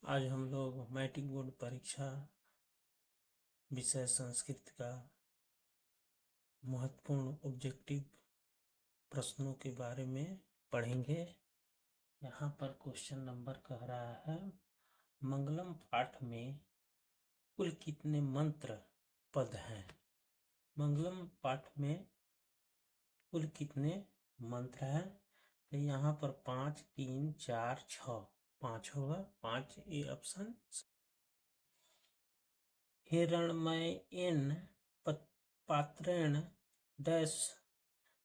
आज हम लोग मैट्रिक बोर्ड परीक्षा विषय संस्कृत का महत्वपूर्ण ऑब्जेक्टिव प्रश्नों के बारे में पढ़ेंगे। यहाँ पर क्वेश्चन नंबर कह रहा है, मंगलम पाठ में कुल कितने मंत्र पद हैं? मंगलम पाठ में कुल कितने मंत्र हैं? तो यहाँ पर 5, 3, 4, 6, 5 होगा। 5 ये ऑप्शन। हिरण्मयेन पात्रेण डैश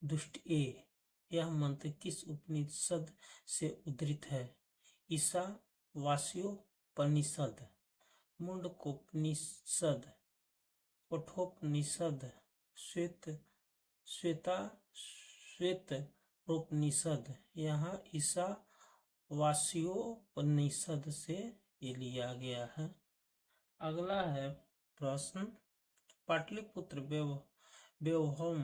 दुष्ट ए, यह मंत्र किस उपनिषद से उद्धृत है? ईशावास्योपनिषद, मुंडकोपनिषद, कठोपनिषद, श्वेतरोपनिषद। यहाँ ईशावास्योपनिषद से ये लिया गया है। अगला है प्रश्न, पाटलिपुत्र व्यवहोम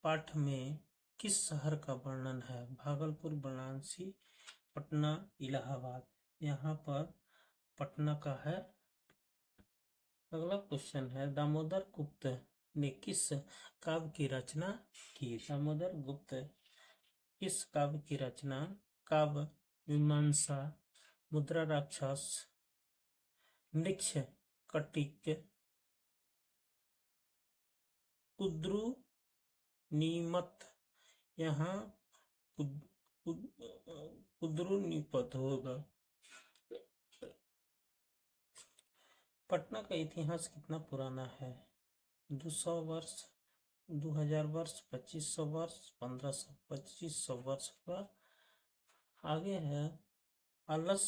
पाठ में किस शहर का वर्णन है? भागलपुर, वाराणसी, पटना, इलाहाबाद। यहाँ पर पटना का है। अगला क्वेश्चन है, दामोदर गुप्त ने किस काव्य की रचना की? दामोदर गुप्त किस काव्य की रचना? काव्य मीमांसा, मुद्रा राक्षस, मृक्ष कटिक, कुद्रुनीमत। यहाँ कुद्रुनीपत होगा। पटना का इतिहास कितना पुराना है? 200 वर्ष, 2000 वर्ष, 2500 वर्ष, 1500, 2500 वर्ष का। आगे है, अलस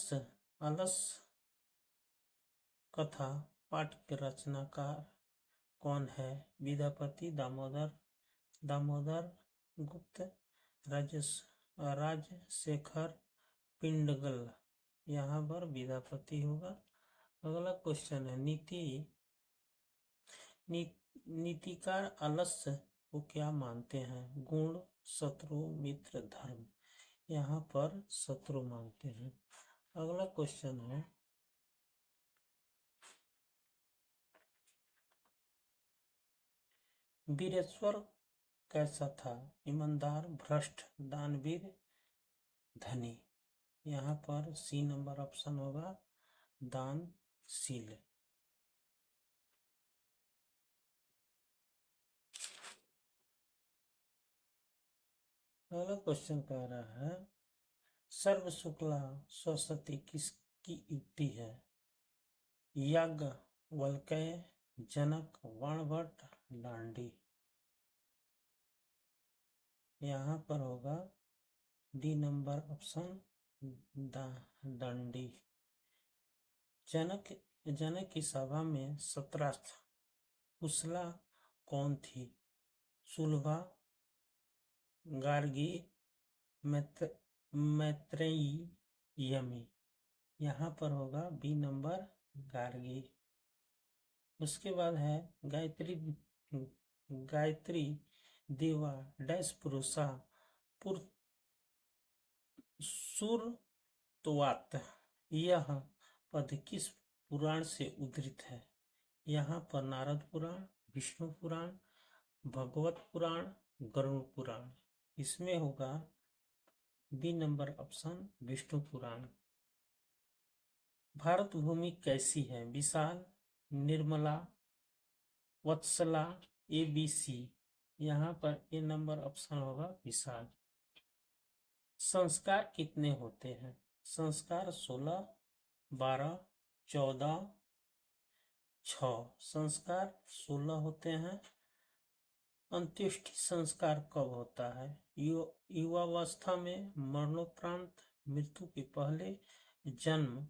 कथा पाठ के रचनाकार कौन है? विद्यापति, दामोदर गुप्त, राजशेखर पिंगल। यहाँ पर विद्यापति होगा। अगला क्वेश्चन है, नीतिकार आलस्य को क्या मानते हैं? गुण, शत्रु, मित्र, धर्म। यहाँ पर शत्रु मानते हैं। अगला क्वेश्चन है, वीरेश्वर कैसा था? ईमानदार, भ्रष्ट, दानवीर, धनी। यहाँ पर सी नंबर ऑप्शन होगा, दानशील। अगला क्वेश्चन कह रहा है, सर्व शुक्ला सरस्वती किसकी युक्ति है? याज्ञवल्क्य, जनक, बाणभट्ट, दांडी। यहाँ पर होगा डी नंबर ऑप्शन, दांडी। जनक की सभा में शतरस्थ कुशला कौन थी? सुलभा, गार्गी, मैत्रेयी, यमी। यहाँ पर होगा बी नंबर, गार्गी। उसके बाद है, गायत्री देवा डैश पुरुषा सुरतोवात। यह पद किस पुराण से उद्धृत है? यहाँ पर नारद पुराण, विष्णु पुराण, भगवत पुराण, गरुड़ पुराण। इसमें होगा बी नंबर ऑप्शन, विष्णु पुराण। भारत भूमि कैसी है? विशाल, निर्मला, वत्सला, ABC। यहाँ पर ए नंबर ऑप्शन होगा, विशाल। संस्कार कितने होते हैं? संस्कार 16, 12, 14, 6। संस्कार 16 होते हैं। अंत्येष्टि संस्कार कब होता है? युवावस्था में, मरणोपरांत, मृत्यु के पहले, जन्म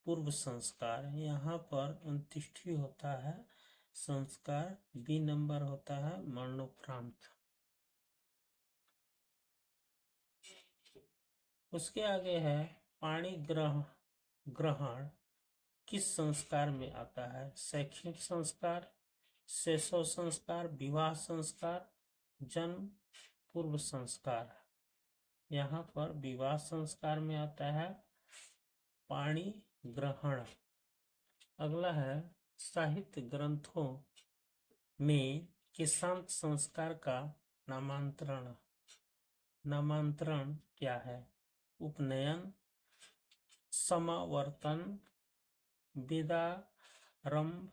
पूर्व संस्कार। यहाँ पर अंत्येष्टि होता है संस्कार, बी नंबर होता है, मरणोपरांत। उसके आगे है, पाणी ग्रहण किस संस्कार में आता है? शैक्षणिक संस्कार, शैशव संस्कार, विवाह संस्कार, जन्म पूर्व संस्कार। यहाँ पर विवाह संस्कार में आता है पाणी ग्रहण। अगला है साहित्य ग्रंथों में किसांत संस्कार का नामांतरण। नामांतरण क्या है? उपनयन, समावर्तन, विदारंभ,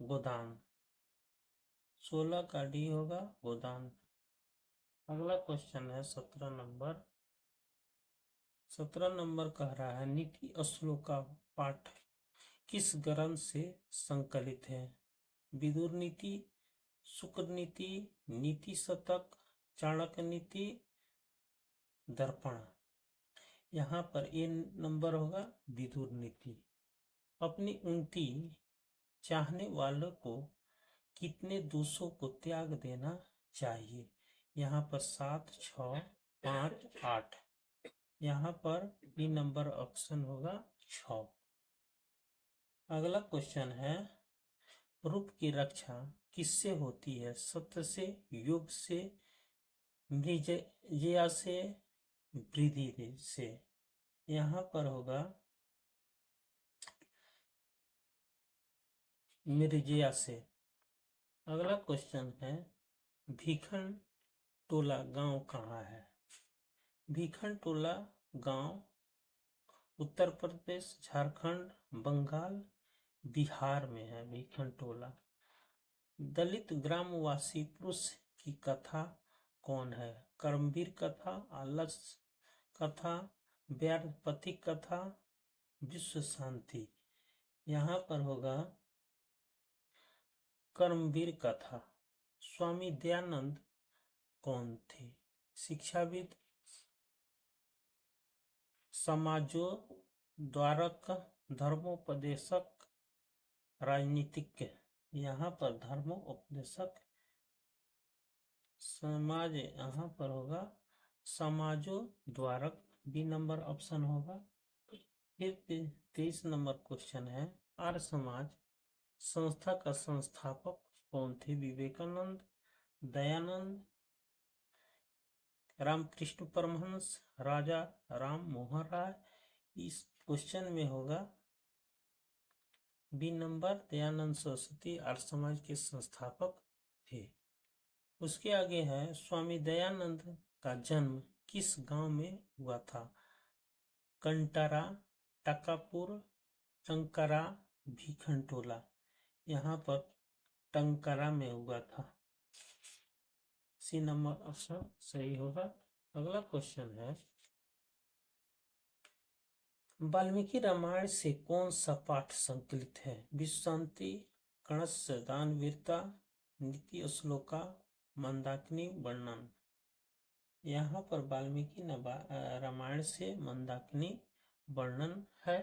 गोदान। 16 का डी होगा गोदान। अगला क्वेश्चन है 17 नंबर। 17 नंबर कह रहा है नीति श्लोका पाठ किस ग्रंथ से संकलित है? विदुर नीति, शुक्र नीति, नीति शतक, चाणक्य नीति, दर्पण। यहाँ पर ए नंबर होगा विदुर नीति। अपनी उन्नति चाहने वालों को कितने दोषों को त्याग देना चाहिए? यहाँ पर 7, 6, 5, 8। यहाँ पर बी नंबर ऑप्शन होगा 6। अगला क्वेश्चन है रूप की रक्षा किससे होती है? सत्य से, योग से, मृजया से, वृद्धि से। यहाँ पर होगा मृजया से। अगला क्वेश्चन है भीखन टोला गांव कहाँ है? भीखन टोला गांव उत्तर प्रदेश, झारखंड, बंगाल, बिहार में है भीखन टोला। दलित ग्रामवासी पुरुष की कथा कौन है? कर्मवीर कथा, आलस कथा, व्यारपथिक कथा, विश्व शांति। यहाँ पर होगा कर्मवीर कथा। स्वामी दयानंद कौन थे? शिक्षाविद, समाजोद्धारक, धर्मोपदेशक, राजनीतिज्ञ। यहाँ पर धर्मोपदेशक समाज, यहाँ पर होगा समाजोद्धारक, बी नंबर ऑप्शन होगा। फिर 23 नंबर क्वेश्चन है आर्य समाज संस्था का संस्थापक कौन थे? विवेकानंद, दयानंद, रामकृष्ण परमहंस, राजा राम मोहन राय। इस क्वेश्चन में होगा बी नंबर दयानंद सरस्वती आर्य समाज के संस्थापक थे। उसके आगे है स्वामी दयानंद का जन्म किस गांव में हुआ था? कंटारा, टकापुर, टंकारा, भीखन टोला। यहाँ पर टंकारा में हुआ था। सी नंबर ऑप्शन सही होगा। अगला क्वेश्चन है वाल्मीकि रामायण से कौन सा पाठ संकलित है? विश्व शांति, कणस्य दानवीरता, नीति श्लोका, मंदाकिनी वर्णन। यहाँ पर वाल्मीकि रामायण से मंदाकिनी वर्णन है।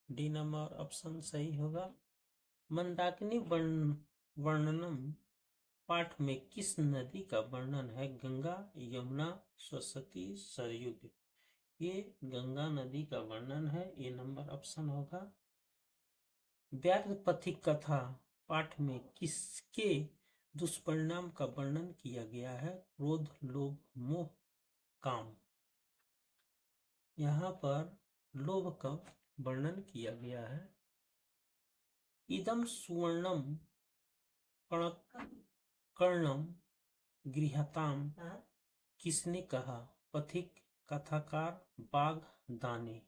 डी नंबर ऑप्शन सही होगा। मंदाकिनी वर्णनम पाठ में किस नदी का वर्णन है? गंगा, यमुना, सरस्वती, सरयुग। ये गंगा नदी का वर्णन है। ये नंबर ऑप्शन होगा। व्यारपथिक कथा पाठ में किसके दुष्परिणाम का वर्णन किया गया है? क्रोध, लोभ, मोह, काम। यहाँ पर लोभ का वर्णन किया गया है। इदम सुवर्णम कर्णम गृहताम किसने कहा? पथिक, कथाकार, बाघ, दानी।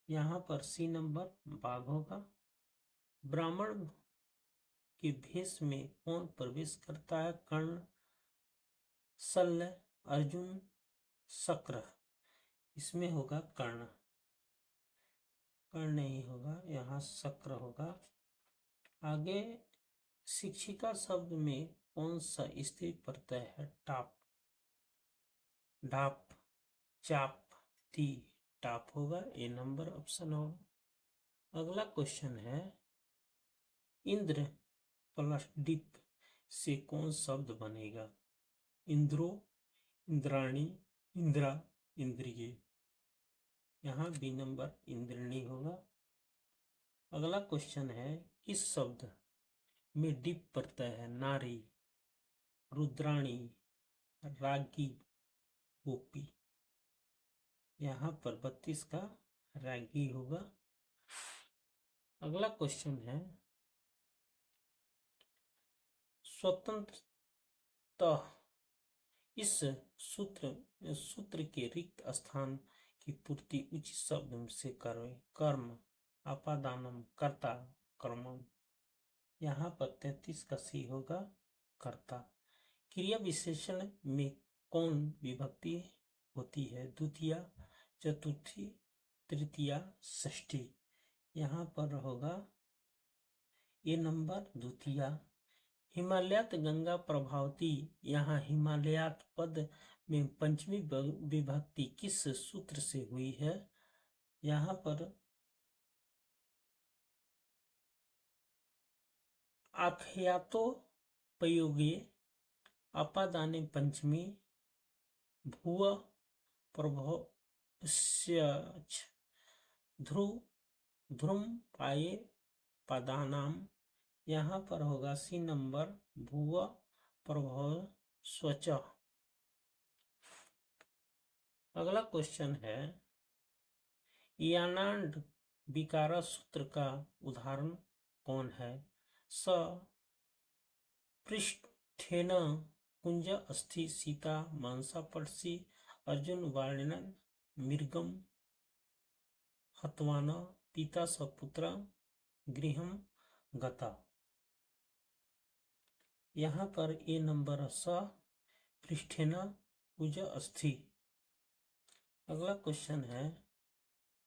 यहाँ पर सी नंबर बाघ होगा। ब्राह्मण के भेष में कौन प्रवेश करता है? कर्ण, शल्य, अर्जुन, शक्र। इसमें होगा कर्ण। कर्ण नहीं होगा, यहाँ शक्र होगा। आगे शिक्षिका शब्द में कौन सा स्त्री प्रत्यय है? टाप, ढाप, चाप, ती। टाप होगा। ए नंबर ऑप्शन होगा। अगला क्वेश्चन है इंद्र प्लस डिप से कौन शब्द बनेगा? इंद्रो, इंद्राणी, इंद्रा, इंद्रिय। यहाँ बी नंबर इंद्रणी होगा। अगला क्वेश्चन है किस शब्द में डिप प्रत्यय है? नारी, रुद्राणी, रागी, गोपी। यहाँ पर 32 का रागी होगा। अगला क्वेश्चन है, स्वतंत्रतः इस सूत्र के रिक्त स्थान की पूर्ति उचित शब्द से करें। कर्म, अपादानम, कर्ता, कर्मम। यहाँ पर 33 का सी होगा कर्ता। क्रिया विशेषण में कौन विभक्ति होती है? द्वितीया, चतुर्थी, तृतीया, षष्ठी। यहाँ पर होगा ये नंबर द्वितीया। हिमालयात गंगा प्रभावती, यहाँ हिमालयात पद में पंचमी विभक्ति किस सूत्र से हुई है? यहाँ पर आख्यातो प्रयोगे अपादाने पंचमी भुव प्रभवस्यच ध्रुम पाये पदानाम। यहाँ पर होगा सी नंबर भुव प्रभव स्वच। अगला क्वेश्चन है, यानांड विकार सूत्र का उदाहरण कौन है? स पृष्ठेन कुंज अस्थि सीता मांसा पटसी अर्जुन वाणिनन मृगम हतवान पिता सपुत्र गृहम गता। यहाँ पर ए नंबर स पृष्ठेन कुंज अस्थि। अगला क्वेश्चन है,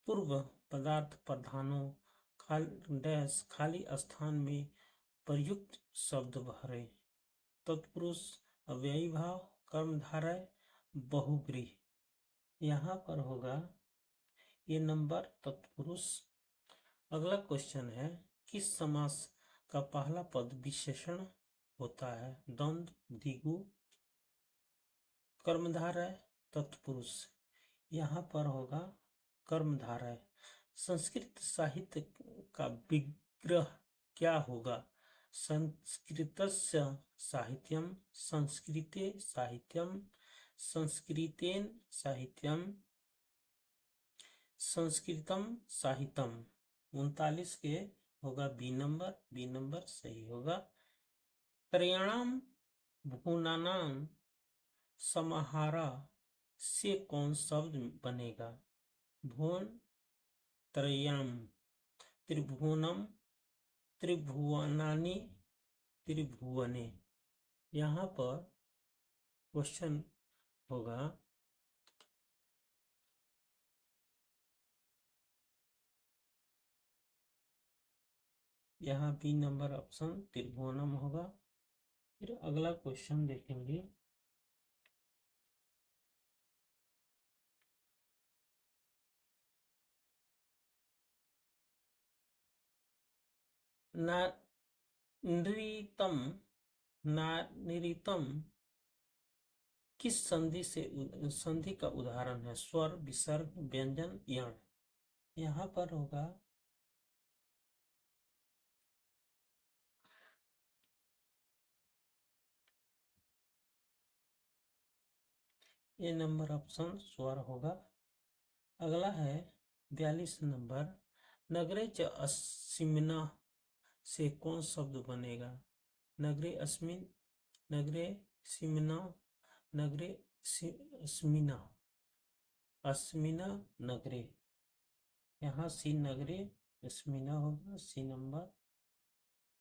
पूर्व पदार्थ प्रधानों खाली स्थान में प्रयुक्त शब्द भरे। तत्पुरुष, अव्ययी भाव, कर्मधारय, बहुव्रीहि। यहाँ पर होगा ये नंबर तत्पुरुष। अगला क्वेश्चन है, किस समास का पहला पद विशेषण होता है? द्वंद्व, द्विगु, कर्मधारय, तत्पुरुष। यहाँ पर होगा कर्मधारय। संस्कृत साहित्य का विग्रह क्या होगा? संस्कृतस्य साहित्यम, संस्कृते साहित्यम, संस्कृतेन साहित्यम, संस्कृतम साहित्यम। 39 के होगा बी नंबर सही होगा। त्रयाणाम भुवनानाम समाहारा से कौन शब्द बनेगा? भुवन त्रयम, त्रिभुवनम, त्रिभुवनानि, त्रिभुवने। यहाँ पर क्वेश्चन होगा, यहाँ बी नंबर ऑप्शन त्रिभुवनम होगा। फिर अगला क्वेश्चन देखेंगे, नानिरितम किस संधि का उदाहरण है? स्वर, विसर्ग, व्यंजन, यण। यहाँ पर होगा ये नंबर ऑप्शन स्वर होगा। अगला है 42 नंबर, नगरे च अस्मिना से कौन शब्द बनेगा? नगरे अस्मिन, नगरे सिमिना, नगरे अस्मिना, अस्मिना नगरे। यहाँ सी नगरे अस्मिना होगा, सी नंबर।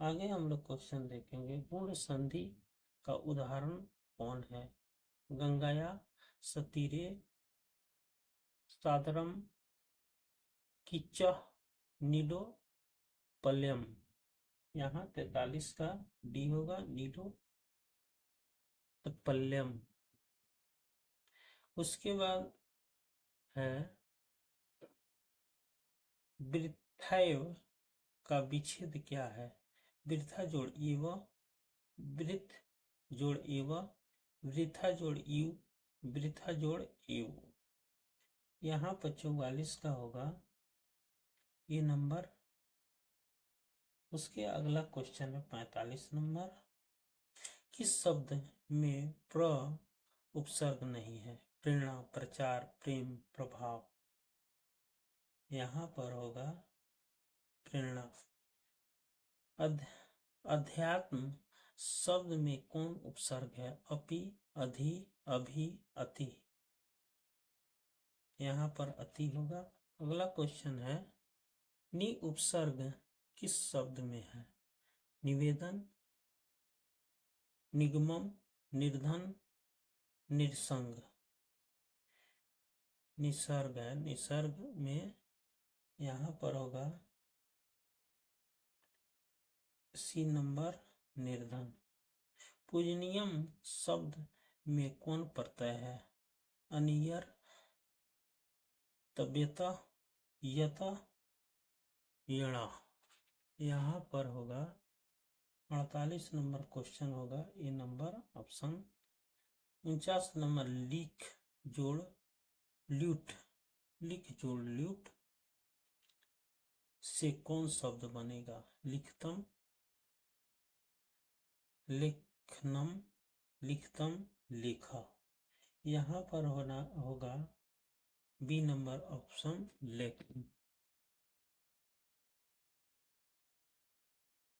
आगे हम लोग क्वेश्चन देखेंगे, गुण संधि का उदाहरण कौन है? गंगाया सतीरे, सादरम, किच्च, नीडो, पल्यम। यहाँ 43 का डी होगा, नीडो पल्यम। उसके बाद है वृथैव का विच्छेद क्या है? वृथा जोड़ एव, वृथ जोड़ एव, वृथा जोड़ यू, वृथा जोड़ एव। यहाँ पर 44 का होगा ये नंबर। उसके अगला क्वेश्चन है 45 नंबर, किस शब्द में प्र उपसर्ग नहीं है? प्रेरणा, प्रचार, प्रेम, प्रभाव। यहाँ पर होगा प्रेरणा। अध्यात्म शब्द में कौन उपसर्ग है? अपि, अधि, अभि, अति। यहाँ पर अति होगा। अगला क्वेश्चन है, नि उपसर्ग किस शब्द में है? निवेदन, निगमन, निर्धन, निसर्ग। निसर्ग है, निसर्ग में यहाँ पर होगा सी नंबर, निर्धन। पूजनीयम शब्द में कौन प्रत्यय है? अनियर, तब्यता, यता, यणा। यहाँ पर होगा 48 नंबर क्वेश्चन होगा ए नंबर ऑप्शन। 49 नंबर, लिख जोड़ ल्यूट। लिख जोड़ ल्यूट से कौन शब्द बनेगा? लिखतम, लेखनम, लिखतम, लेखा। यहाँ पर होगा बी नंबर ऑप्शन, लेखन।